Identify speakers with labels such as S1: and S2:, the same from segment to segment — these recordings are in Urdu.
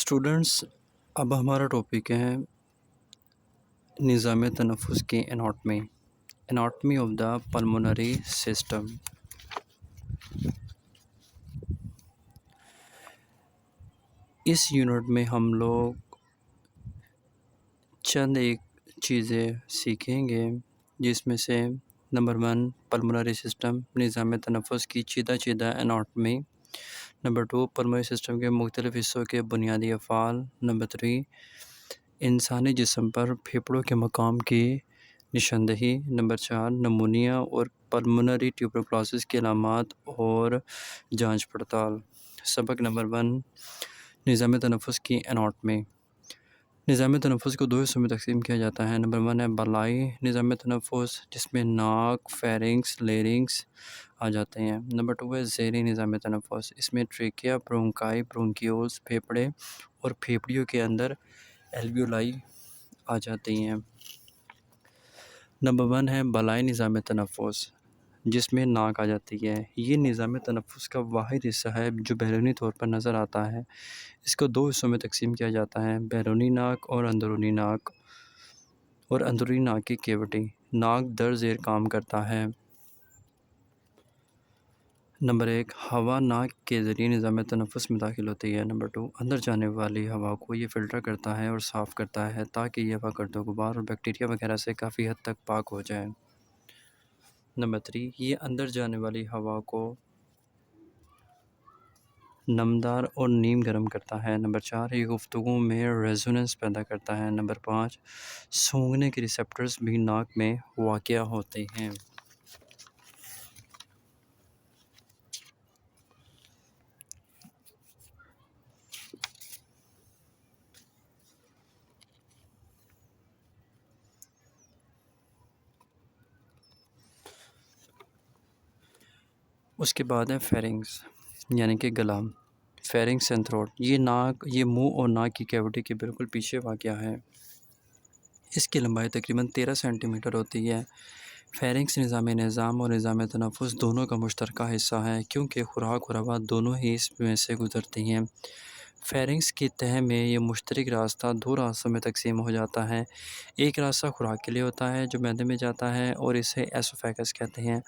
S1: اسٹوڈنٹس، اب ہمارا ٹاپک ہے نظام تنفس کی anatomy of the pulmonary system. اس یونٹ میں ہم لوگ چند ایک چیزیں سیکھیں گے، جس میں سے نمبر 1 پلمونری سسٹم، نظام تنفس کی چیدہ اناٹمی۔ نمبر 2 پلمونری سسٹم کے مختلف حصوں کے بنیادی افعال۔ نمبر 3 انسانی جسم پر پھیپھڑوں کے مقام کی نشاندہی۔ نمبر 4 نمونیا اور پلمونری ٹیوبرکلوسس کے علامات اور جانچ پڑتال۔ سبق نمبر 1 نظام تنفس کی اناٹمی۔ نظام تنفس کو 2 حصوں میں تقسیم کیا جاتا ہے۔ نمبر 1 ہے بالائی نظام تنفس، جس میں ناک، فیرنکس، لیرنکس آ جاتے ہیں۔ نمبر 2 ہے زیریں نظام تنفس، اس میں ٹریکیا، برونکائی، برونکیولز، پھیپھڑے اور پھیپھڑیوں کے اندر ایلویولائی آ جاتی ہیں۔ نمبر 1 ہے بالائی نظام تنفس، جس میں ناک آ جاتی ہے۔ یہ نظام تنفس کا واحد حصہ ہے جو بیرونی طور پر نظر آتا ہے۔ اس کو 2 حصوں میں تقسیم کیا جاتا ہے، بیرونی ناک اور اندرونی ناک اور اندرونی ناک کی کیوٹی۔ ناک در زیر کام کرتا ہے۔ نمبر 1 ہوا ناک کے ذریعے نظام تنفس میں داخل ہوتی ہے۔ نمبر 2 اندر جانے والی ہوا کو یہ فلٹر کرتا ہے اور صاف کرتا ہے تاکہ یہ ہوا گرد و غبار اور بیکٹیریا وغیرہ سے کافی حد تک پاک ہو جائے۔ نمبر 3 یہ اندر جانے والی ہوا کو نمدار اور نیم گرم کرتا ہے۔ نمبر 4 یہ گفتگو میں ریزوننس پیدا کرتا ہے۔ نمبر 5 سونگھنے کے ریسیپٹرز بھی ناک میں واقع ہوتے ہیں۔ اس کے بعد ہے فیرنگس یعنی کہ گلا۔ فیرنگس اینڈ تھروٹ، یہ منہ اور ناک کی کیوٹی کے بالکل پیچھے واقع ہے۔ اس کی لمبائی تقریباً 13 سینٹی میٹر ہوتی ہے۔ فیرنگس نظام اور نظام تنفس دونوں کا مشترکہ حصہ ہے، کیونکہ خوراک اور ہوا دونوں ہی اس میں سے گزرتی ہیں۔ فیرنگس کی تہہ میں یہ مشترک راستہ 2 راستوں میں تقسیم ہو جاتا ہے۔ ایک راستہ خوراک کے لیے ہوتا ہے جو معدے میں جاتا ہے اور اسے ایسوفیگس کہتے ہیں۔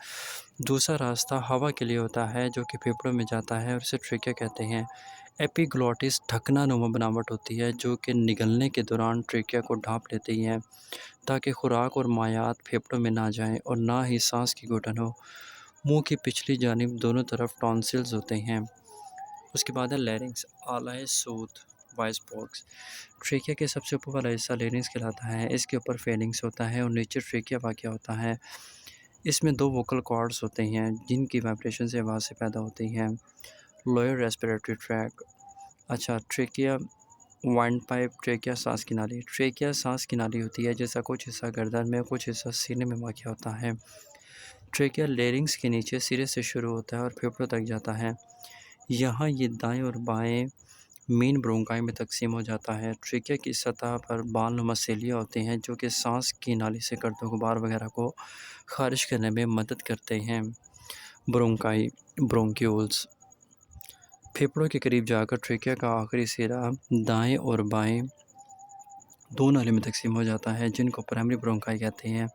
S1: دوسرا راستہ ہوا کے لیے ہوتا ہے جو کہ پھیپھڑوں میں جاتا ہے اور اسے ٹریکیا کہتے ہیں۔ ایپیگلوٹس ڈھکنا نما بناوٹ ہوتی ہے جو کہ نگلنے کے دوران ٹریکیا کو ڈھانپ لیتی ہے تاکہ خوراک اور مائعات پھیپھڑوں میں نہ جائیں اور نہ ہی سانس کی گھٹن ہو۔ منہ کی پچھلی جانب دونوں طرف ٹونسلز ہوتے ہیں۔ اس کے بعد ہے لیرنگس، آلائے صوت، وائس باکس۔ ٹریکیا کے سب سے اوپر والا حصہ لیرنگس کہلاتا ہے۔ اس کے اوپر فیرنگس ہوتا ہے اور نیچے ٹریکیا واقع ہوتا ہے۔ اس میں 2 ووکل کارڈز ہوتے ہیں جن کی وائبریشن سے آوازیں پیدا ہوتی ہیں۔ Lower respiratory tract, trachea, windpipe, trachea سانس کی نالی۔ ٹریکیا سانس کی نالی ہوتی ہے جس کا کچھ حصہ گردن میں کچھ حصہ سینے میں واقع ہوتا ہے۔ ٹریکیا لیرنگس کے نیچے سرے سے شروع ہوتا ہے اور پھیپھڑوں تک جاتا ہے۔ یہاں یہ دائیں اور بائیں مین برونکائی میں تقسیم ہو جاتا ہے۔ ٹریکیا کی سطح پر بال نما سیلیا ہوتے ہیں جو کہ سانس کی نالی سے گرد و غبار وغیرہ کو خارج کرنے میں مدد کرتے ہیں۔ برونکائی، برونکیولز، پھیپھڑوں کے قریب جا کر ٹریکیا کا آخری سرا دائیں اور بائیں 2 نالیوں میں تقسیم ہو جاتا ہے جن کو پرائمری برونکائی کہتے ہیں۔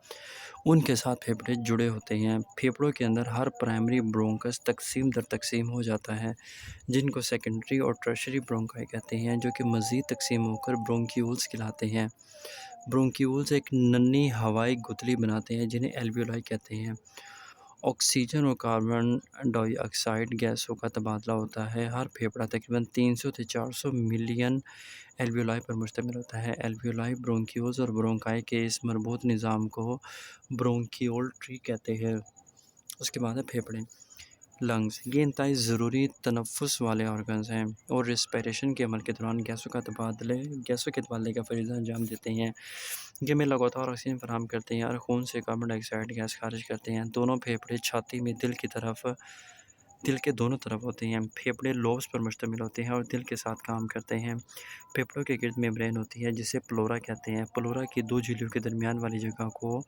S1: ان کے ساتھ پھیپھڑے جڑے ہوتے ہیں۔ پھیپھڑوں کے اندر ہر پرائمری برونکس تقسیم در تقسیم ہو جاتا ہے جن کو سیکنڈری اور ٹرشری برونکائی کہتے ہیں، جو کہ مزید تقسیم ہو کر برونکیولز کہلاتے ہیں۔ برونکیولز ایک ننھی ہوائی گتھلی بناتے ہیں جنہیں ایلویولائی کہتے ہیں۔ آکسیجن اور کاربن ڈائی آکسائیڈ گیسوں کا تبادلہ ہوتا ہے۔ ہر پھیپھڑا تقریباً 300 سے 400 ملین ایلویولائی پر مشتمل ہوتا ہے۔ ایلویولائی برونکیولز اور برونکائی کے اس مربوط نظام کو برونکیول ٹری کہتے ہیں۔ اس کے بعد ہے پھیپھڑے، لنگز۔ یہ انتہائی ضروری تنفس والے آرگنز ہیں اور ریسپیریشن کے عمل کے دوران گیسوں کے تبادلے کا فریضہ انجام دیتے ہیں۔ یہ میں لگاتار آکسیجن فراہم کرتے ہیں اور خون سے کاربن ڈائی آکسائیڈ گیس خارج کرتے ہیں۔ دونوں پھیپھڑے چھاتی میں دل کے دونوں طرف ہوتے ہیں۔ پھیپھڑے لوبس پر مشتمل ہوتے ہیں اور دل کے ساتھ کام کرتے ہیں۔ پھیپھڑوں کے گرد میمبرین ہوتی ہے جسے پلورا کہتے ہیں۔ پلورا کی 2 جھلیوں کے درمیان والی جگہ کو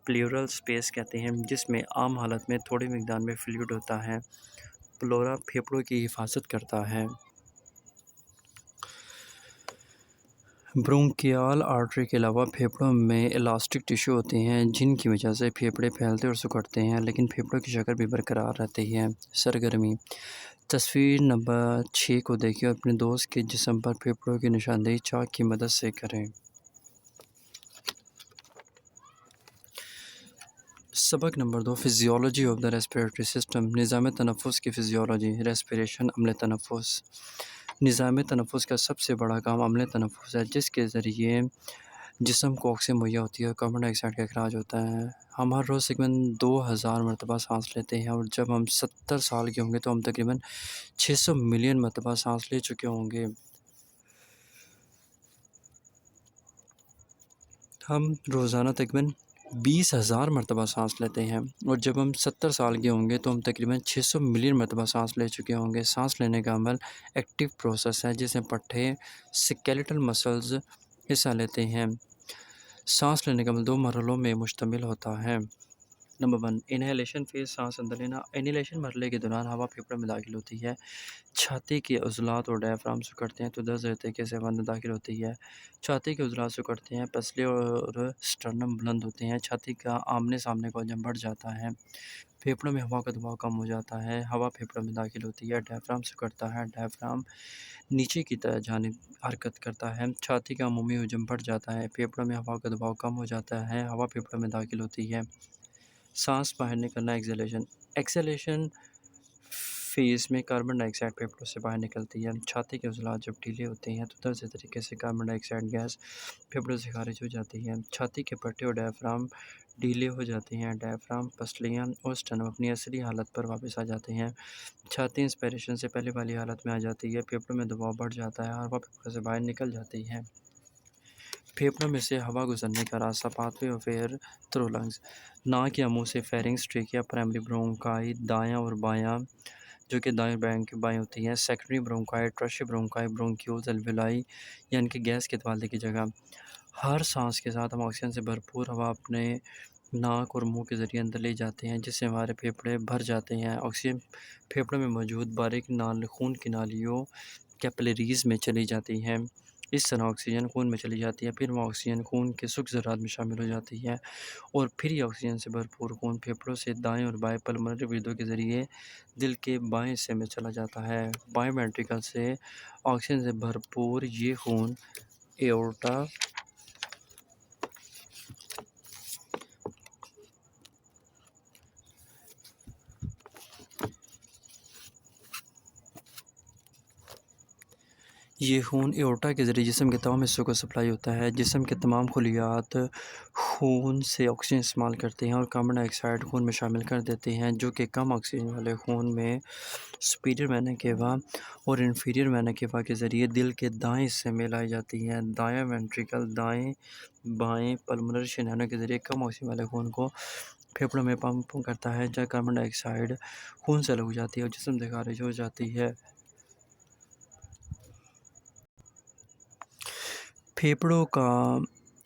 S1: پلیورل سپیس کہتے ہیں، جس میں عام حالت میں تھوڑی مقدار میں فلوئڈ ہوتا ہے۔ پلورا پھیپھڑوں کی حفاظت کرتا ہے۔ برونکیال آرٹری کے علاوہ پھیپھڑوں میں الاسٹک ٹشو ہوتے ہیں جن کی وجہ سے پھیپھڑے پھیلتے اور سکڑتے ہیں، لیکن پھیپھڑوں کی شکل بھی برقرار رہتی ہے۔ سرگرمی: تصویر نمبر 6 کو دیکھیں اور اپنے دوست کے جسم پر پھیپھڑوں کی نشاندہی چاک کی مدد سے کریں۔ سبق number 2، physiology of the respiratory system, نظام تنفس کی فزیولوجی۔ ریسپیریشن، عمل تنفس۔ نظام تنفس کا سب سے بڑا کام عمل تنفس ہے، جس کے ذریعے جسم کو آکسیجن مہیا ہوتی ہے اور کاربن ڈائی آکسائڈ کا اخراج ہوتا ہے۔ ہم ہر روز تقریباً 2000 مرتبہ سانس لیتے ہیں، اور جب ہم 70 سال کے ہوں گے تو ہم تقریباً 600 ملین مرتبہ سانس لے چکے ہوں گے۔ ہم روزانہ تقریباً 20,000 مرتبہ سانس لیتے ہیں، اور جب ہم 70 سال کے ہوں گے تو ہم تقریباً 600 ملین مرتبہ سانس لے چکے ہوں گے۔ سانس لینے کا عمل ایکٹیو پروسیس ہے جس میں پٹھے سکیلیٹل مسلز حصہ لیتے ہیں۔ سانس لینے کا عمل 2 مرحلوں میں مشتمل ہوتا ہے۔ نمبر 1، انہیلیشن فیز، سانس اندر لینا۔ انہیلیشن مرحلے کے دوران ہوا پھیپھڑوں میں داخل ہوتی ہے، چھاتی کے عضلات اور ڈایافرام سکڑتے ہیں تو درد طریقے سے ہوا اندر داخل ہوتی ہے۔ چھاتی کے عضلات سکڑتے ہیں، پسلی اور سٹرنم بلند ہوتے ہیں، چھاتی کا آمنے سامنے کا وزن بڑھ جاتا ہے، پھیپھڑوں میں ہوا کا دباؤ کم ہو جاتا ہے، ہوا پھیپھڑوں میں داخل ہوتی ہے، ڈایافرام سکڑتا ہے، ڈایافرام نیچے کی جانب حرکت کرتا ہے، چھاتی کا عمومی حجم بڑھ جاتا ہے، پھیپھڑوں میں ہوا کا دباؤ کم ہو جاتا ہے، ہوا پھیپھڑوں میں داخل ہوتی ہے۔ سانس باہر نکلنا، ایکسیلیشن۔ ایکسیلیشن فیز میں کاربن ڈائی آکسائڈ پھیپھڑوں سے باہر نکلتی ہے، چھاتی کے عضلات جب ڈھیلے ہوتے ہیں تو درج طریقے سے کاربن ڈائی آکسائڈ گیس پھیپھڑوں سے خارج ہو جاتی ہے، چھاتی کے پٹھے اور ڈایافرام ڈھیلے ہو جاتے ہیں، ڈایافرام، پسلیاں اور سٹرنم اپنی اصلی حالت پر واپس آ جاتے ہیں، چھاتی انسپائریشن سے پہلے والی حالت میں آ جاتی ہے، پھیپھڑوں میں دباؤ بڑھ جاتا ہے، ہوا پھیپھڑوں سے باہر نکل جاتی ہے۔ پھیپھڑوں میں سے ہوا گزرنے کا راستہ، path way of air through lungs. ناک یا منہ سے فیرنگس، ٹریکیا، پرائمری برونکائی دایاں اور بایاں جو کہ دائیں اور بائیں ہوتی ہیں، سیکنڈری برونکائی، ٹرشی برونکائی، برونکیولز، الویولائی یعنی کہ گیس کے تبادلے کی جگہ۔ ہر سانس کے ساتھ ہم آکسیجن سے بھرپور ہوا اپنے ناک اور منہ کے ذریعے اندر لے جاتے ہیں، جس سے ہمارے پھیپھڑے بھر جاتے ہیں، آکسیجن پھیپھڑوں میں موجود باریک خون کی نالیوں کیپلریز میں چلی جاتی ہے، اس طرح آکسیجن خون میں چلی جاتی ہے، پھر وہ آکسیجن خون کے سکھ ذرات میں شامل ہو جاتی ہے، اور پھر یہ آکسیجن سے بھرپور خون پھیپھڑوں سے دائیں اور بائیں پلمونری ویدوں کے ذریعے دل کے بائیں حصے میں چلا جاتا ہے۔ بائیں وینٹریکل سے آکسیجن سے بھرپور یہ خون ایورٹا کے ذریعے جسم کے تمام حصوں کو سپلائی ہوتا ہے، جسم کے تمام خلیات خون سے آکسیجن استعمال کرتے ہیں اور کاربن ڈائی آکسائڈ خون میں شامل کر دیتے ہیں، جو کہ کم آکسیجن والے خون میں سپیریئر وینا کیوا اور انفیریئر وینا کیوا کے ذریعے دل کے دائیں حصے میں لائی جاتی ہے۔ دایاں وینٹریکل دائیں بائیں پلمونری شریانوں کے ذریعے کم آکسیجن والے خون کو پھیپھڑوں میں پمپ کرتا ہے، جہاں کاربن ڈائی آکسائڈ خون سے الگ ہو جاتی ہے اور جسم سے خارج ہو جاتی ہے۔ پھیپھڑوں کا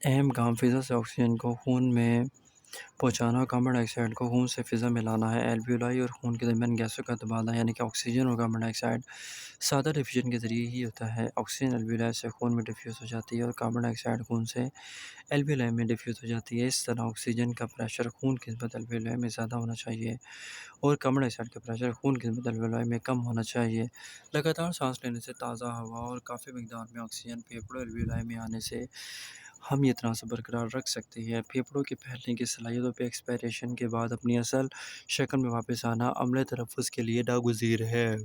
S1: اہم کام فضا سے آکسیجن کو خون میں پہنچانا اور کاربن ڈائی آکسائڈ کو خون سے فضا میں لانا ہے۔ ایلویولائی اور خون کے درمیان گیسوں کا تبادلہ یعنی کہ آکسیجن اور کاربن ڈائی آکسائڈ سادہ ڈیفیوژن کے ذریعے ہی ہوتا ہے۔ آکسیجن ایلویولائی سے خون میں ڈیفیوز ہو جاتی ہے اور کاربن ڈائی آکسائڈ خون سے ایلویولائی میں ڈیفیوز ہو جاتی ہے، اس طرح آکسیجن کا پریشر خون کی نسبت ایلویولائی میں زیادہ ہونا چاہیے اور کاربن ڈائی آکسائڈ کا پریشر خون کی نسبت ایلویولائی میں کم ہونا چاہیے۔ لگاتار سانس لینے سے تازہ ہوا اور کافی مقدار میں آکسیجن پھیپھڑوں ایلویولائی میں آنے سے ہم یہ تناسب برقرار رکھ سکتے ہیں۔ پھیپھڑوں کے پھیلنے کی صلاحیتوں پہ ایکسپائریشن کے بعد اپنی اصل شکل میں واپس آنا عمل تنفس کے لیے ناگزیر ہے،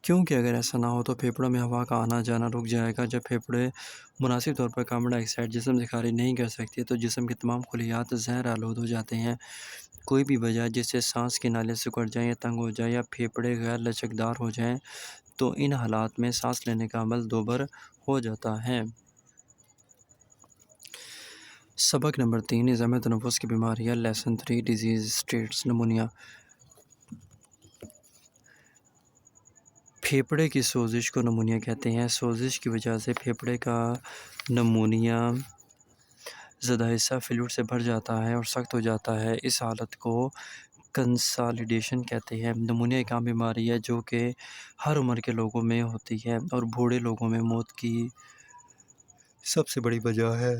S1: کیونکہ اگر ایسا نہ ہو تو پھیپھڑوں میں ہوا کا آنا جانا رک جائے گا۔ جب پھیپھڑے مناسب طور پر کاربن ڈائی آکسائڈ جسم سے خارج نہیں کر سکتے تو جسم کے تمام خلیات زہر آلود ہو جاتے ہیں۔ کوئی بھی وجہ جس سے سانس کی نالیاں سکڑ جائیں یا تنگ ہو جائیں یا پھیپھڑے غیر لچکدار ہو جائیں تو ان حالات میں سانس لینے کا عمل دوبر ہو جاتا ہے۔ سبق نمبر 3، نظام تنفس کی بیماریاں، لیسن 3، ڈیزیز اسٹیٹس۔ نمونیا: پھیپھڑے کی سوزش کو نمونیا کہتے ہیں۔ سوزش کی وجہ سے پھیپھڑے کا نمونیا زدہ حصہ فلوئڈ سے بھر جاتا ہے اور سخت ہو جاتا ہے، اس حالت کو کنسالیڈیشن کہتے ہیں۔ نمونیا ایک عام بیماری ہے جو کہ ہر عمر کے لوگوں میں ہوتی ہے اور بوڑھے لوگوں میں موت کی سب سے بڑی وجہ ہے۔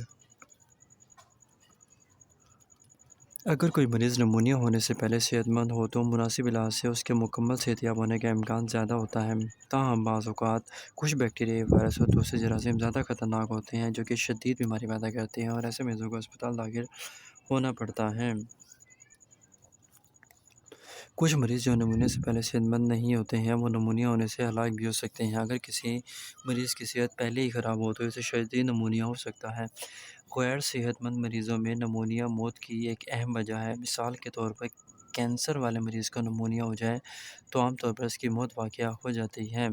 S1: اگر کوئی مریض نمونیا ہونے سے پہلے صحت مند ہو تو مناسب علاج سے اس کے مکمل صحتیاب ہونے کا امکان زیادہ ہوتا ہے۔ تاہم بعض اوقات کچھ بیکٹیریائی وائرس اور دوسرے جراثیم زیادہ خطرناک ہوتے ہیں جو کہ شدید بیماری پیدا کرتے ہیں اور ایسے مریضوں کو اسپتال داخل ہونا پڑتا ہے۔ کچھ مریض جو نمونے سے پہلے صحت مند نہیں ہوتے ہیں وہ نمونیا ہونے سے ہلاک بھی ہو سکتے ہیں۔ اگر کسی مریض کی صحت پہلے ہی خراب ہو تو اسے شدید نمونیا ہو سکتا ہے۔ غیر صحت مند مریضوں میں نمونیا موت کی ایک اہم وجہ ہے۔ مثال کے طور پر کینسر والے مریض کو نمونیا ہو جائے تو عام طور پر اس کی موت واقع ہو جاتی ہے۔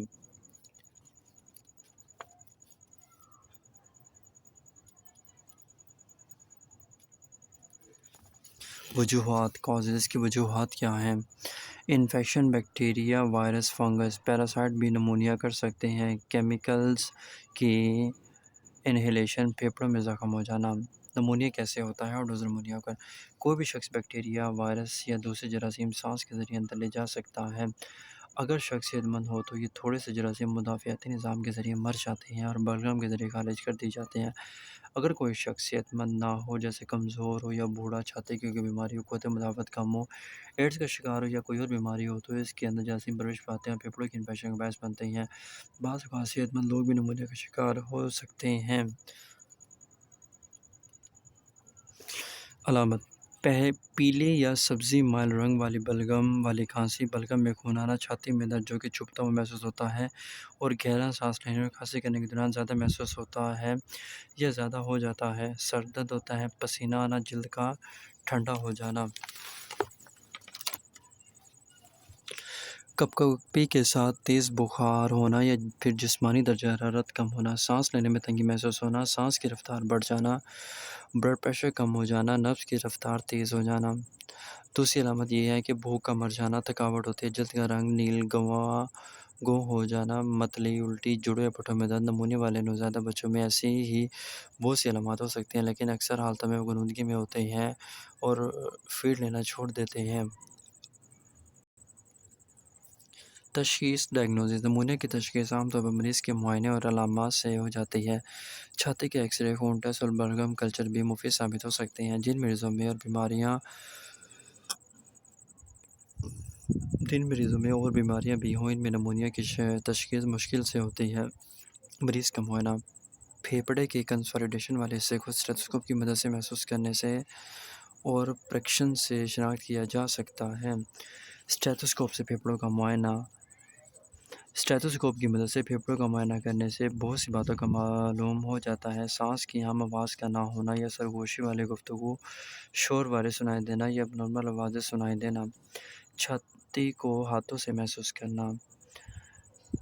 S1: وجوہات کازز کی وجوہات کیا ہیں؟ Infection, bacteria, virus, fungus, parasite بھی نمونیا کر سکتے ہیں۔ کیمیکلز کی انہیلیشن، پھیپھڑوں میں زخم ہو جانا۔ نمونیا کیسے ہوتا ہے اور ڈوز نمونیا کا کوئی بھی شخص بیکٹیریا، وائرس یا دوسرے جراثیم سانس کے ذریعے اندر لے جا سکتا ہے۔ اگر شخص صحت مند ہو تو یہ تھوڑے سے جراثیم مدافعتی نظام کے ذریعے مر جاتے ہیں اور بلغم کے ذریعے خارج کر دی جاتے ہیں۔ اگر کوئی شخص صحت مند نہ ہو جیسے کمزور ہو یا بوڑھا، چھاتی کی بیماری ہو، قوت مدافعت کم ہو، ایڈز کا شکار ہو یا کوئی اور بیماری ہو تو اس کے اندر جراثیم پرورش پاتے ہیں اور پھیپھڑوں کی انفیکشن کا باعث بنتے ہیں۔ بعض اوقات صحت مند لوگ بھی نمونیا کا شکار ہو سکتے ہیں۔ علامت: پیلے یا سبزی مائل رنگ والی بلغم والی کھانسی، بلغم میں خون آنا، چھاتی میں درد جو کہ چھپتا ہوا محسوس ہوتا ہے اور گہرا سانس لینے اور کھانسی کرنے کے دوران زیادہ محسوس ہوتا ہے یا زیادہ ہو جاتا ہے، سر درد ہوتا ہے، پسینہ آنا، جلد کا ٹھنڈا ہو جانا۔ کپکپی کے ساتھ تیز بخار ہونا یا پھر جسمانی درجہ حرارت کم ہونا، سانس لینے میں تنگی محسوس ہونا، سانس کی رفتار بڑھ جانا، بلڈ پریشر کم ہو جانا، نبض کی رفتار تیز ہو جانا۔ دوسری علامت یہ ہے کہ بھوک کا مر جانا، تھکاوٹ ہوتی ہے، جلد کا رنگ نیل گو ہو جانا، متلی، الٹی، جوڑوں یا پٹھوں میں درد۔ نمونیا والے نوزائیدہ بچوں میں ایسی ہی بہت سی علامات ہو سکتی ہیں لیکن اکثر حالتوں میں وہ غنودگی میں ہوتے ہیں اور فیڈ لینا چھوڑ دیتے ہیں۔ تشخیص ڈائگنوسس: نمونیا کی تشخیص عام طور پر مریض کے معائنے اور علامات سے ہو جاتی ہے۔ چھاتی کے ایکس رے، خون ٹیسٹ اور بلغم کلچر بھی مفید ثابت ہو سکتے ہیں۔ جن مریضوں میں اور بیماریاں بھی ہوں ان میں نمونیا کی تشخیص مشکل سے ہوتی ہے۔ مریض کا معائنہ: پھیپھڑے کے کنسالیڈیشن والے حصے کو اسٹیتھوسکوپ کی مدد سے محسوس کرنے سے اور پرکشن سے شناخت کیا جا سکتا ہے۔ اسٹیتھوسکوپ سے پھیپھڑوں کا معائنہ: اسٹیتھوسکوپ کی مدد سے پھیپھڑوں کا معائنہ کرنے سے بہت سی باتوں کا معلوم ہو جاتا ہے۔ سانس کی عام آواز کا نہ ہونا یا سرگوشی والی گفتگو، شور والے سنائی دینا یا اب نارمل آوازیں سنائی دینا۔ چھاتی کو ہاتھوں سے محسوس کرنا،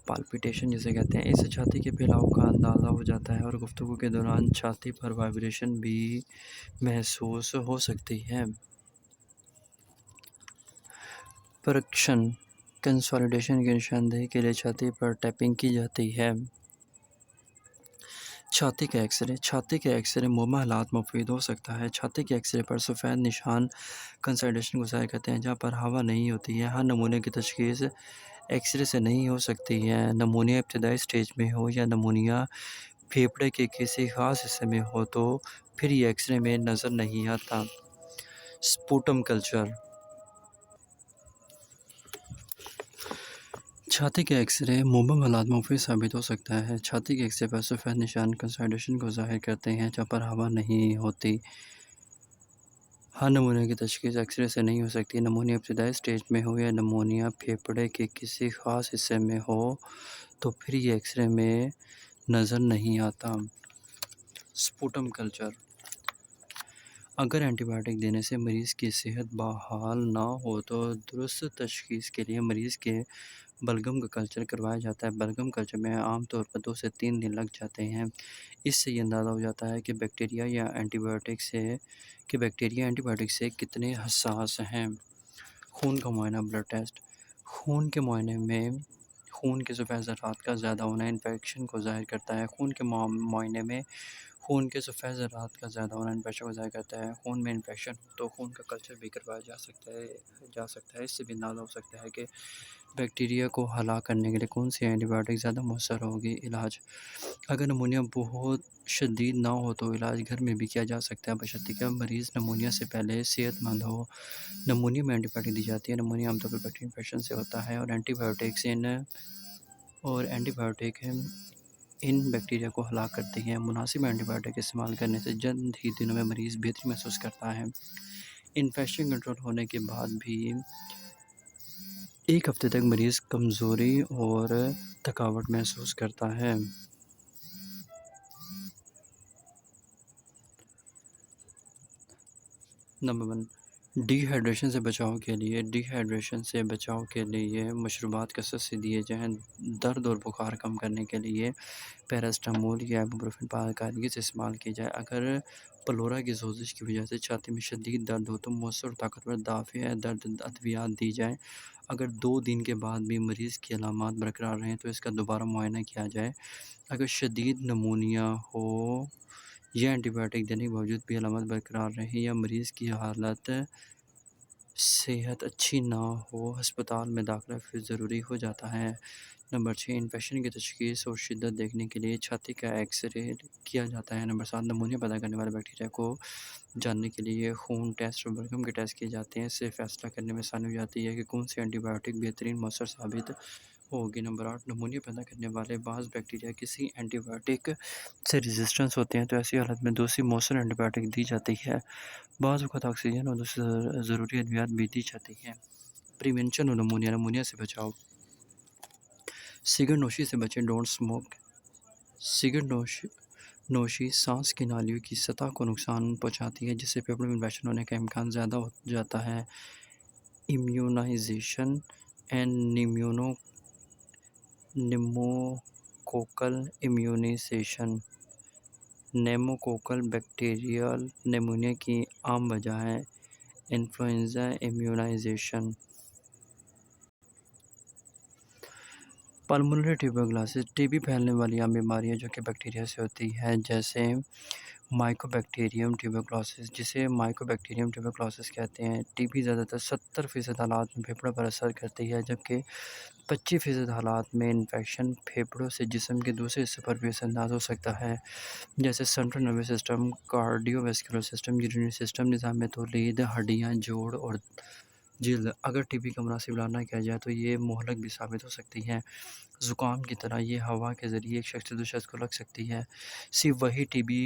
S1: پالپیٹیشن جسے کہتے ہیں، اس سے چھاتی کے پھیلاؤ کا اندازہ ہو جاتا ہے اور گفتگو کے دوران چھاتی پر وائبریشن بھی محسوس ہو سکتی ہے۔ پرکشن کنسالیڈیشن کی نشاندہی کے لیے چھاتی پر ٹیپنگ کی جاتی ہے۔ چھاتی کا ایکس رے: چھاتی کے ایکس رے مبہم حالات مفید ہو سکتا ہے۔ چھاتی کے ایکس رے پر سفید نشان کنسالیڈیشن کو ظاہر کرتے ہیں جہاں پر ہوا نہیں ہوتی ہے۔ ہر نمونے کی تشخیص ایکس رے سے نہیں ہو سکتی ہے۔ نمونیا ابتدائی سٹیج میں ہو یا نمونیا پھیپھڑے کے کسی خاص حصے میں ہو تو پھر یہ ایکس رے میں نظر نہیں آتا۔ سپوٹم کلچر: چھاتی کے ایکس رے مبہم حالات مفید ثابت ہو سکتا ہے۔ چھاتی کے ایکس رے پر سفید نشان کنسالیڈیشن کو ظاہر کرتے ہیں جہاں پر ہوا نہیں ہوتی۔ ہر نمونے کی تشخیص ایکس رے سے نہیں ہو سکتی۔ نمونیا ابتدائی سٹیج میں ہو یا نمونیا پھیپھڑے کے کسی خاص حصے میں ہو تو پھر یہ ایکس رے میں نظر نہیں آتا۔ سپوٹم کلچر: اگر اینٹی بائیوٹک دینے سے مریض کی صحت بحال نہ ہو تو درست تشخیص کے لیے مریض کے بلغم کا کلچر کروایا جاتا ہے۔ بلغم کلچر میں عام طور پر 2 سے 3 دن لگ جاتے ہیں۔ اس سے یہ اندازہ ہو جاتا ہے کہ بیکٹیریا اینٹی بائیوٹک سے کتنے حساس ہیں۔ خون کا معائنہ بلڈ ٹیسٹ: خون کے معائنے میں خون کے سفید ذرات کا زیادہ ہونا انفیکشن کو ظاہر کرتا ہے۔ خون کے معائنے میں خون کے سفید ذرات کا زیادہ ہونا انفیکشن کو ضائع کرتا ہے۔ خون میں انفیکشن ہو تو خون کا کلچر بھی کروایا جا سکتا ہے۔ اس سے بھی اندازہ ہو سکتا ہے کہ بیکٹیریا کو ہلاک کرنے کے لیے کون سی اینٹی بایوٹک زیادہ مؤثر ہوگی۔ علاج: اگر نمونیا بہت شدید نہ ہو تو علاج گھر میں بھی کیا جا سکتا ہے، بشرطیکہ کہ مریض نمونیا سے پہلے صحت مند ہو۔ نمونیا میں اینٹی بایوٹک دی جاتی ہے۔ نمونیا عام طور پر بیکٹیریا انفیکشن سے ہوتا ہے، اور اینٹی بایوٹک ان بیکٹیریا کو ہلاک کرتی ہیں۔ مناسب اینٹی بایوٹک استعمال کرنے سے چند ہی دنوں میں مریض بہتری محسوس کرتا ہے۔ انفیکشن کنٹرول ہونے کے بعد بھی ایک ہفتے تک مریض کمزوری اور تھکاوٹ محسوس کرتا ہے۔ نمبر 1، ڈی ہائیڈریشن سے بچاؤ کے لیے مشروبات کثرت سے دیے جائیں۔ درد اور بخار کم کرنے کے لیے پیراسٹامول یا ایبوپروفین باقاعدگی سے استعمال کی جائے۔ اگر پلورا کی سوزش کی وجہ سے چھاتی میں شدید درد ہو تو مؤثر اور طاقتور دافع درد ادویات دی جائیں۔ اگر 2 دن کے بعد بھی مریض کی علامات برقرار رہیں تو اس کا دوبارہ معائنہ کیا جائے۔ اگر شدید نمونیا ہو یا اینٹی بایوٹک دینے کے باوجود بھی علامات برقرار رہیں یا مریض کی حالت صحت اچھی نہ ہو، ہسپتال میں داخلہ پھر ضروری ہو جاتا ہے۔ نمبر 6، انفیکشن کی تشخیص اور شدت دیکھنے کے لیے چھاتی کا ایکس رے کیا جاتا ہے۔ نمبر 7، نمونیا پیدا کرنے والے بیکٹیریا کو جاننے کے لیے خون ٹیسٹ اور بلغم کے ٹیسٹ کیے جاتے ہیں۔ اس سے فیصلہ کرنے میں آسانی ہو جاتی ہے کہ کون سی اینٹی بایوٹک بہترین مؤثر ثابت ہوگی۔ نمبر 8، نمونیا پیدا کرنے والے بعض بیکٹیریا کسی اینٹی بایوٹک سے ریزسٹنس ہوتے ہیں تو ایسی حالت میں دوسری مؤثر اینٹی بایوٹک دی جاتی ہے۔ بعض اوقات آکسیجن اور دوسری ضروری ادویات بھی دی جاتی ہیں۔ پریونشن اور نمونیا سے بچاؤ: سگریٹ نوشی سے بچیں، ڈونٹ اسموک۔ سگریٹ نوشی سانس کی نالیوں کی سطح کو نقصان پہنچاتی ہے، جس سے پھیپھڑوں میں انفیکشن ہونے کا امکان زیادہ ہو جاتا ہے۔ Immunisation and pneumococcal immunisation pneumococcal bacterial pneumonia کی عام وجہ ہے۔ Influenza immunisation. Pulmonary tuberculosis T B پھیلنے والی عام بیماریاں جو کہ بیکٹیریا سے ہوتی ہے، جیسے مائکوبیکٹیریم ٹیوبرکلوسس، جسے مائکوبیکٹیریم ٹیوبرکلوسس کہتے ہیں۔ ٹی بی زیادہ تر 70% حالات میں پھیپھڑوں پر اثر کرتی ہے، جبکہ 25% حالات میں انفیکشن پھیپھڑوں سے جسم کے دوسرے حصوں پر بھی اثر انداز ہو سکتا ہے، جیسے central nervous system, cardio vascular system, urinary system, نظام تولید، ہڈیاں، جوڑ اور جلد۔ اگر ٹی بی کا مناسب علاج نہ کیا جائے تو یہ مہلک بھی ثابت ہو سکتی ہے۔ زکام کی طرح یہ ہوا کے ذریعے ایک شخص سے دوسرے شخص کو لگ سکتی ہے۔ صرف وہی ٹی بی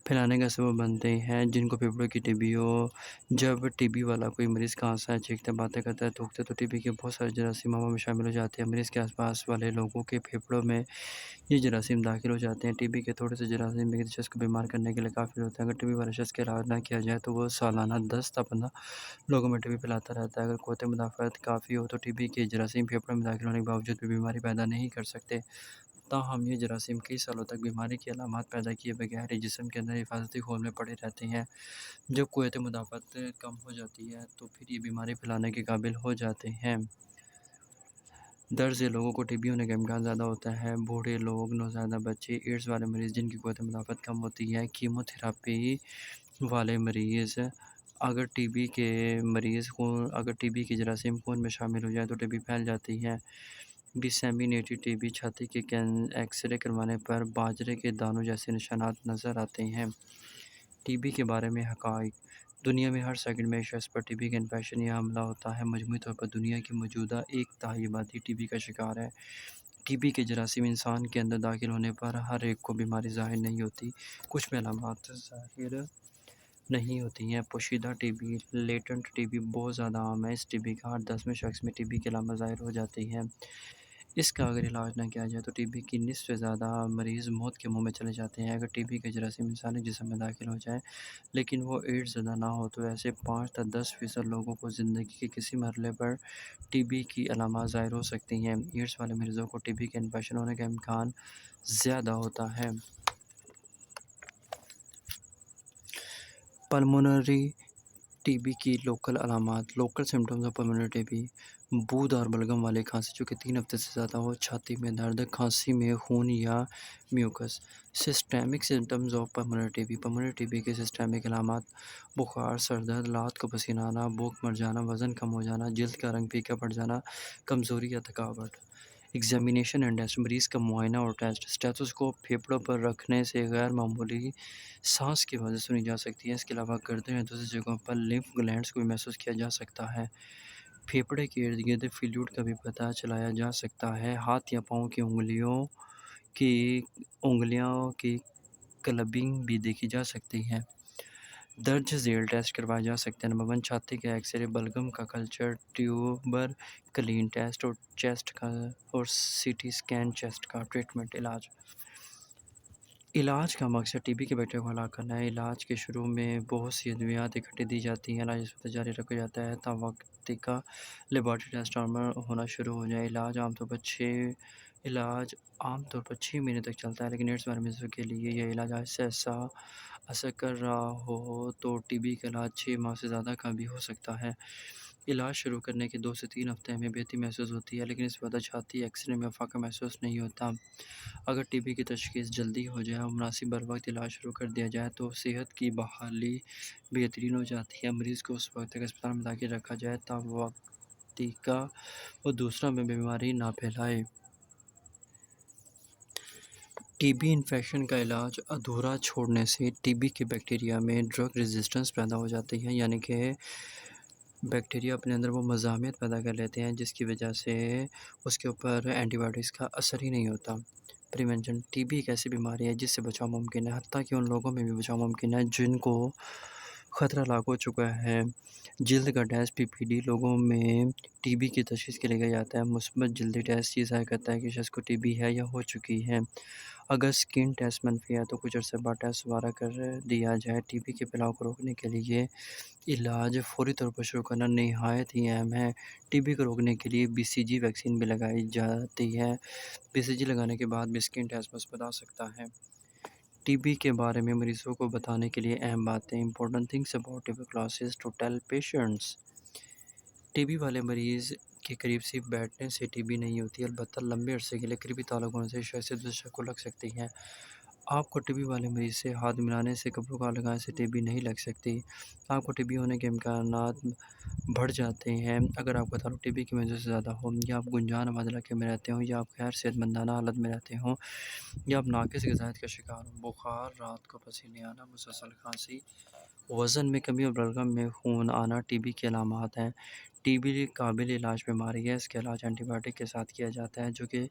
S1: پھیلانے کا سبب بنتے ہیں جن کو پھیپھڑوں کی ٹی بی ہو۔ جب ٹی بی والا کوئی مریض کھانستا ہے، چیختا ہے، باتیں کرتا ہے، تھوکتا ہے تو ٹی بی کے بہت سارے جراثیم ہوا میں شامل ہو جاتے ہیں۔ مریض کے آس پاس والے لوگوں کے پھیپھڑوں میں یہ جراثیم داخل ہو جاتے ہیں۔ ٹی بی کے تھوڑے سے جراثیم بھی کسی شخص کو بیمار کرنے کے لیے کافی ہوتے ہیں۔ اگر ٹی بی والے شخص کا علاج نہ کیا جائے تو وہ سالانہ 10 تا 15 لوگوں میں ٹی بی پھیلاتا رہتا ہے۔ اگر قوت مدافعت کافی ہو تو ٹی بی کے جراثیم پھیپھڑوں میں داخل ہونے کے باوجود بھی بیماری پیدا نہیں کر سکتے۔ تاہم یہ جراثیم کئی سالوں تک بیماری کی علامات پیدا کیے بغیر ہی جسم کے اندر حفاظتی خول میں پڑے رہتے ہیں۔ جب قوت مدافعت کم ہو جاتی ہے تو پھر یہ بیماری پھیلانے کے قابل ہو جاتے ہیں۔ درجے لوگوں کو ٹی بی ہونے کا امکان زیادہ ہوتا ہے: بوڑھے لوگ، نوزائیدہ بچے، ایڈز والے مریض جن کی قوت مدافعت کم ہوتی ہے، کیمو تھراپی والے مریض۔ اگر ٹی بی کے جراثیم خون میں شامل ہو جائے تو ٹی بی پھیل جاتی ہے۔ ڈسیمینیٹڈ ٹی بی چھاتی کے ایکس رے کروانے پر باجرے کے دانوں جیسے نشانات نظر آتے ہیں۔ ٹی بی کے بارے میں حقائق: دنیا میں ہر سیکنڈ میں ایک شخص پر ٹی بی کا انفیکشن یا حملہ ہوتا ہے۔ مجموعی طور پر دنیا کی موجودہ 1/3 آبادی ٹی بی کا شکار ہے۔ ٹی بی کے جراثیم انسان کے اندر داخل ہونے پر ہر ایک کو بیماری ظاہر نہیں ہوتی، کچھ میں علامات ظاہر نہیں ہوتی ہیں۔ پوشیدہ T B latent T B بہت زیادہ عام ہے۔ اس ٹی بی کا ہر 10ویں شخص میں ٹی بی کی علامات ظاہر ہو جاتی ہیں۔ اس کا اگر علاج نہ کیا جائے تو ٹی بی کی نصف سے زیادہ مریض موت کے منہ میں چلے جاتے ہیں۔ اگر ٹی بی کا جراثیم انسانی جسم میں داخل ہو جائے لیکن وہ ایڈز زدہ نہ ہو تو ایسے 5 تا 10% لوگوں کو زندگی کے کسی مرحلے پر ٹی بی کی علامات ظاہر ہو سکتی ہیں۔ ایڈز والے مریضوں کو ٹی بی کے انفیکشن ہونے کا امکان زیادہ ہوتا ہے۔ پلمونری ٹی بی کی لوکل علامات، local symptoms of pulmonary T be, بود اور بلغم والی کھانسی جو کہ 3 ہفتے سے زیادہ ہو، چھاتی میں درد، کھانسی میں خون یا mucus. Systemic symptoms of pulmonary T B کے سسٹیمک علامات: بخار، سر درد، رات کو پسینہ آنا، بھوک مر جانا، وزن کم ہو جانا، جلد کا رنگ پھیکا پڑ جانا، کمزوری یا تھکاوٹ۔ ایگزامینیشن اینڈ ٹیسٹ: مریض کا معائنہ اور ٹیسٹ۔ اسٹیتھوسکوپ پھیپھڑوں پر رکھنے سے غیر معمولی سانس کی آوازیں سنی جا سکتی ہیں۔ اس کے علاوہ گردن یا دوسری جگہوں پر لمف گلینڈز کو بھی محسوس کیا جا سکتا ہے۔ پھیپھڑے کے ارد گرد فلوئڈ کا بھی پتہ چلایا جا سکتا ہے۔ ہاتھ یا پاؤں کی انگلیوں کی کلبنگ بھی دیکھی جا سکتی ہے۔ درج ذیل ٹیسٹ کروائے جا سکتے ہیں: نمبر 1 چھاتی کا ایکس رے، بلغم کا کلچر، ٹیوبر کلین ٹیسٹ اور چیسٹ کا اور سی ٹی اسکین چیسٹ کا۔ ٹریٹمنٹ: علاج کا مقصد ٹی بی کے بیکٹیریا کو ہلاک کرنا ہے۔ علاج کے شروع میں بہت سی ادویات اکٹھے دی جاتی ہیں۔ علاج اس وقت جاری رکھا جاتا ہے تا وقت کا لیبارٹری ٹیسٹ نارمل ہونا شروع ہو جائے۔ علاج عام طور پر 6 مہینے تک چلتا ہے، لیکن ایڈز والے مریضوں کے لیے یہ علاج ایسا اثر کر رہا ہو تو ٹی بی کا علاج 6 ماہ سے زیادہ کا بھی ہو سکتا ہے۔ علاج شروع کرنے کے 2 سے 3 ہفتے میں بہتری محسوس ہوتی ہے، لیکن اس وقت چھاتی ایکس رے میں افاقہ محسوس نہیں ہوتا۔ اگر ٹی بی کی تشخیص جلدی ہو جائے اور مناسب بر وقت علاج شروع کر دیا جائے تو صحت کی بحالی بہترین ہو جاتی ہے۔ مریض کو اس وقت تک اسپتال میں داخل رکھا جائے تا وقت کا وہ دوسروں میں بیماری نہ پھیلائے۔ ٹی بی انفیکشن کا علاج ادھورا چھوڑنے سے ٹی بی کے بیکٹیریا میں ڈرگ ریزسٹنس پیدا ہو جاتی ہے، یعنی کہ بیکٹیریا اپنے اندر وہ مزاحمت پیدا کر لیتے ہیں جس کی وجہ سے اس کے اوپر اینٹی بائیوٹکس کا اثر ہی نہیں ہوتا۔ پریونشن: ٹی بی ایک ایسی بیماری ہے جس سے بچاؤ ممکن ہے، حتیٰ کہ ان لوگوں میں بھی بچاؤ ممکن ہے جن کو خطرہ لاحق ہو چکا ہے۔ جلد کا ٹیسٹ پی پی ڈی لوگوں میں ٹی بی کی تشخیص کے لیے کیا جاتا ہے۔ مثبت جلدی ٹیسٹ یہ ظاہر کرتا ہے کہ شخص کو ٹی بی ہے یا ہو چکی ہے۔ اگر اسکن ٹیسٹ منفی ہے تو کچھ عرصے بعد ٹیسٹ دوبارہ کر دیا جائے۔ ٹی بی کے پھیلاؤ کو روکنے کے لیے علاج فوری طور پر شروع کرنا نہایت ہی اہم ہے۔ ٹی بی کو روکنے کے لیے بی سی جی ویکسین بھی لگائی جاتی ہے۔ بی سی جی لگانے کے بعد بھی اسکن ٹیسٹ مثبت آ سکتا ہے۔ ٹی بی کے بارے میں مریضوں کو بتانے کے لیے اہم باتیں: important things about tuberculosis to tell patients. T B والے مریض کے قریب صرف بیٹھنے سے ٹی بی نہیں ہوتی، البتہ لمبے عرصے کے لیے قریبی تعلق ہونے سے شخص سے دوسرے شخص کو لگ سکتی ہے۔ آپ کو ٹی بی والے مریض سے ہاتھ ملانے سے، کپڑوں کو لگانے سے ٹی بی نہیں لگ سکتی۔ آپ کو ٹی بی ہونے کے امکانات بڑھ جاتے ہیں اگر آپ کا تعلق ٹی بی کی وجہ سے زیادہ ہو، یا آپ گنجان آباد علاقے میں رہتے ہوں، یا آپ غیر صحت مندانہ حالت میں رہتے ہوں، یا آپ ناقص غذائیت کا شکار ہوں۔ بخار، رات کو پسینے آنا، مسلسل کھانسی، وزن میں کمی اور بلغم میں خون آنا ٹی بی کے علامات ہیں۔ ٹی بی قابل علاج بیماری ہے۔ اس کا علاج اینٹی بائیوٹک کے ساتھ کیا جاتا ہے جو کہ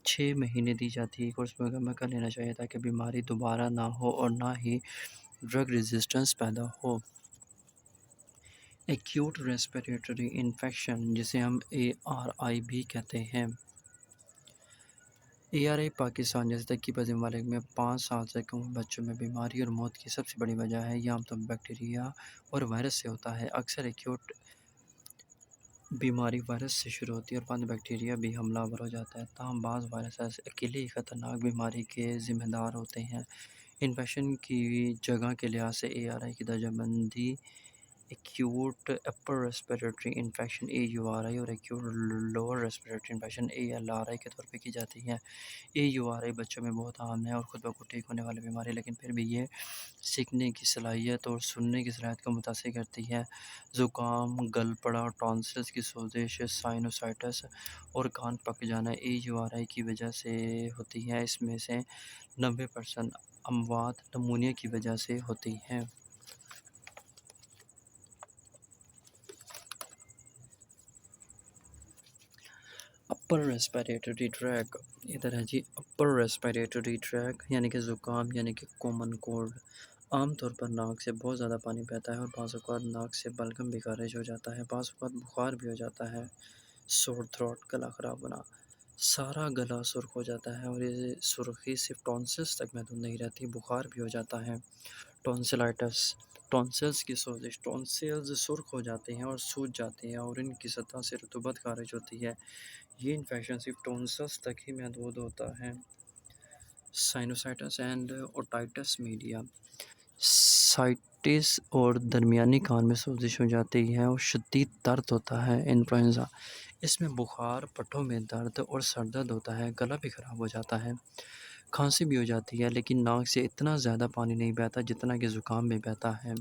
S1: 6 مہینے دی جاتی ہے۔ کورس مکمل کر لینا چاہیے تاکہ بیماری دوبارہ نہ ہو اور نہ ہی ڈرگ ریزسٹنس پیدا ہو۔ ایکیوٹ ریسپیریٹری انفیکشن، جسے ہم ARI بھی کہتے ہیں۔ ARI پاکستان جیسے ترقی پذیر ممالک میں 5 سال سے کم بچوں میں بیماری اور موت کی سب سے بڑی وجہ ہے۔ یہ عام طور پر بیکٹیریا اور وائرس سے ہوتا ہے۔ اکثر ایکیوٹ بیماری وائرس سے شروع ہوتی ہے اور بعد میں بیکٹیریا بھی حملہ آور ہو جاتا ہے۔ تاہم بعض وائرس اکیلے ہی خطرناک بیماری کے ذمہ دار ہوتے ہیں۔ انفیکشن کی جگہ کے لحاظ سے ARI کی درجہ بندی ایکیوٹ اپر ریسپیریٹری انفیکشن AURI اور acute lower respiratory infection ALRI کے طور پر کی جاتی ہے۔ AURI بچوں میں بہت عام ہے اور خود بخود ٹھیک ہونے والی بیماری، لیکن پھر بھی یہ سیکھنے کی صلاحیت اور سننے کی صلاحیت کو متاثر کرتی ہے۔ زکام، گل پڑا، ٹونسلز کی سوزش، سائنوسائٹس اور کان پک جانا AURI کی وجہ سے ہوتی ہے۔ اس میں سے 90% اموات نمونیا کی وجہ سے ہوتی ہیں۔ اپر ریسپیریٹری ٹریک، ادھر ہے جی اپر ریسپیریٹری ٹریک یعنی کہ زکام، یعنی کہ کامن کولڈ، عام طور پر ناک سے بہت زیادہ پانی بہتا ہے اور بعض اوقات ناک سے بلغم بھی خارج ہو جاتا ہے، بعض اوقات بخار بھی ہو جاتا ہے۔ سور تھروٹ، گلا خراب ہونا، سارا گلا سرخ ہو جاتا ہے اور یہ سرخی صرف ٹونسلز تک محدود نہیں رہتی، بخار بھی ہو جاتا ہے۔ ٹونسلائٹس، ٹونسلز کی سوزش، ٹونسلز سرخ ہو جاتے ہیں اور سوج جاتے ہیں اور ان کی سطح سے رطوبت خارج ہوتی ہے۔ یہ انفیکشن صرف ٹونسلز تک ہی محدود ہوتا ہے۔ Sinusitis and otitis media, rhinitis اور درمیانی کان میں سوزش ہو جاتی ہے اور شدید درد ہوتا ہے انفلوئنزا، اس میں بخار، پٹھوں میں درد اور سر درد ہوتا ہے، گلا بھی خراب ہو جاتا ہے، کھانسی بھی ہو جاتی ہے لیکن ناک سے اتنا زیادہ پانی نہیں بہتا جتنا کہ زکام میں بہتا ہے۔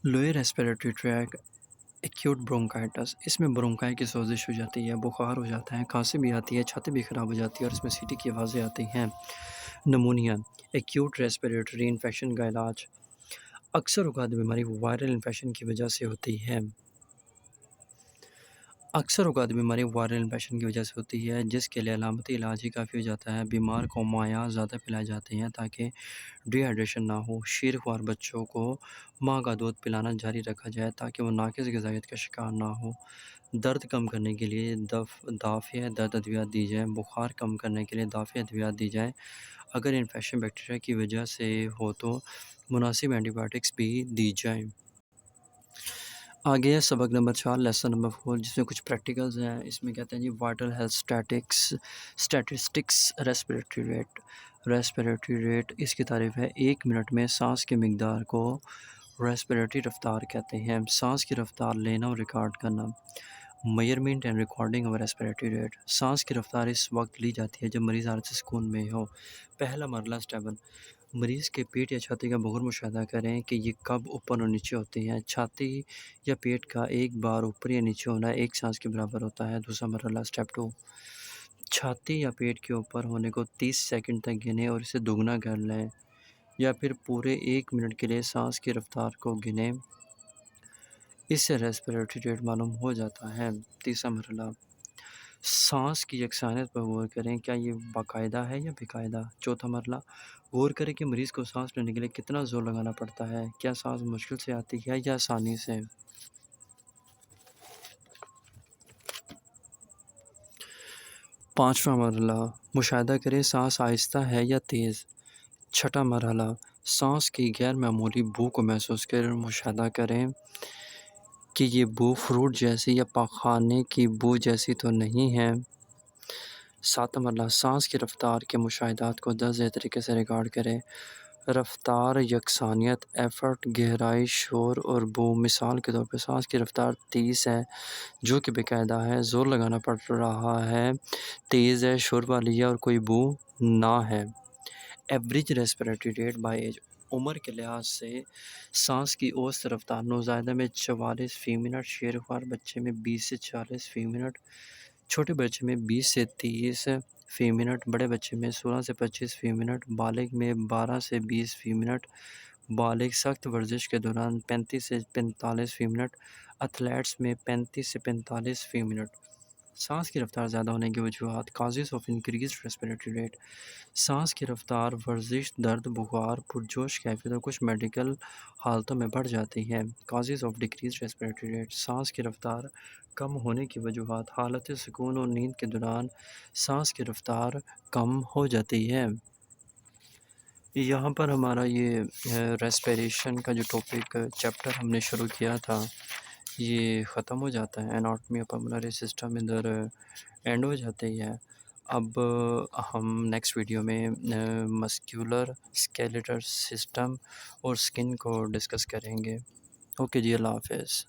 S1: Lower respiratory tract acute bronchitis, اس میں برونکائی کی سوزش ہو جاتی ہے، بخار ہو جاتا ہے، کھانسی بھی آتی ہے، چھاتی بھی خراب ہو جاتی ہے اور اس میں سیٹی کی آوازیں آتی ہیں۔ نمونیا ایکیوٹ ریسپیریٹری انفیکشن کا علاج اکثر اوقات بیماری وائرل انفیکشن کی وجہ سے ہوتی ہے، جس کے لیے علامتی علاج ہی کافی ہو جاتا ہے۔ بیمار کو مائع زیادہ پلائے جاتے ہیں تاکہ ڈی ہائیڈریشن نہ ہو۔ شیر خوار بچوں کو ماں کا دودھ پلانا جاری رکھا جائے تاکہ وہ ناقص غذائیت کا شکار نہ ہو۔ درد کم کرنے کے لیے دافع درد ادویات دی جائیں۔ بخار کم کرنے کے لیے دافع ادویات دی جائیں۔ اگر انفیکشن بیکٹیریا کی وجہ سے ہو تو مناسب اینٹی بائیوٹکس بھی دی جائیں۔ آگے ہے سبق نمبر 4 لیسن نمبر 4، جس میں کچھ پریکٹیکلز ہیں۔ اس میں کہتے ہیں جی vital health statistics respiratory rate اس کی تعریف ہے 1 منٹ میں سانس کی مقدار کو ریسپیریٹری رفتار کہتے ہیں۔ سانس کی رفتار لینا اور ریکارڈ کرنا، measurement and recording of respiratory rate. سانس کی رفتار اس وقت لی جاتی ہے جب مریض حالت سکون میں ہو۔ پہلا مرحلہ سٹیپ 1، مریض کے پیٹ یا چھاتی کا بغور مشاہدہ کریں کہ یہ کب اوپر اور نیچے ہوتی ہے۔ چھاتی یا پیٹ کا ایک بار اوپر یا نیچے ہونا ایک سانس کے برابر ہوتا ہے۔ دوسرا مرحلہ سٹیپ 2، چھاتی یا پیٹ کے اوپر ہونے کو 30 سیکنڈ تک گنیں اور اسے دوگنا کر لیں، یا پھر پورے 1 منٹ کے لیے سانس کی رفتار کو گنیں، اس سے ریسپیریٹری ریٹ معلوم ہو جاتا ہے۔ تیسرا مرحلہ، سانس کی یکسانیت پر غور کریں، کیا یہ باقاعدہ ہے یا بے قاعدہ۔ چوتھا مرحلہ، غور کریں کہ مریض کو سانس لینے کے لیے کتنا زور لگانا پڑتا ہے، کیا سانس مشکل سے آتی ہے یا آسانی سے۔ پانچواں مرحلہ، مشاہدہ کریں سانس آہستہ ہے یا تیز۔ چھٹا مرحلہ، سانس کی غیر معمولی بو کو محسوس کریں اور مشاہدہ کریں کہ یہ بو فروٹ جیسی یا پاخانے کی بو جیسی تو نہیں ہے۔ ساتواں مرحلہ، سانس کی رفتار کے مشاہدات کو درج طریقے سے ریکارڈ کریں۔ رفتار، یکسانیت، ایفرٹ، گہرائی، شور اور بو۔ مثال کے طور پر سانس کی رفتار 30 ہے جو کہ بے قاعدہ ہے، زور لگانا پڑ رہا ہے، تیز ہے، شور والی ہے اور کوئی بو نہ ہے۔ Average respiratory rate by age, عمر کے لحاظ سے سانس کی اوسط رفتار، نوزائیدہ میں 44 فی منٹ، شیر خوار بچے میں 20 سے 40 فی منٹ، چھوٹے بچے میں 20 سے 30 فی منٹ، بڑے بچے میں 16 سے 25 فی منٹ، بالغ میں 12 سے 20 فی منٹ، بالغ سخت ورزش کے دوران 35 سے 45 فی منٹ، ایتھلیٹس میں 35 سے 45 فی منٹ۔ سانس کی رفتار زیادہ ہونے کی وجوہات، causes of increased respiratory rate, سانس کی رفتار ورزش، درد، بخار، پرجوش کیفیت اور کچھ میڈیکل حالتوں میں بڑھ جاتی ہے۔ Causes of decreased respiratory rate, سانس کی رفتار کم ہونے کی وجوہات، حالت سکون اور نیند کے دوران سانس کی رفتار کم ہو جاتی ہے۔ یہاں پر ہمارا یہ ریسپیریشن کا جو ٹاپک چیپٹر ہم نے شروع کیا تھا یہ ختم ہو جاتا ہے، اناٹمی آف پلمونری سسٹم ادھر اینڈ ہو جاتی ہے۔ اب ہم نیکسٹ ویڈیو میں مسکولر اسکیلیٹل سسٹم اور اسکن کو ڈسکس کریں گے۔ اوکے جی، اللہ حافظ۔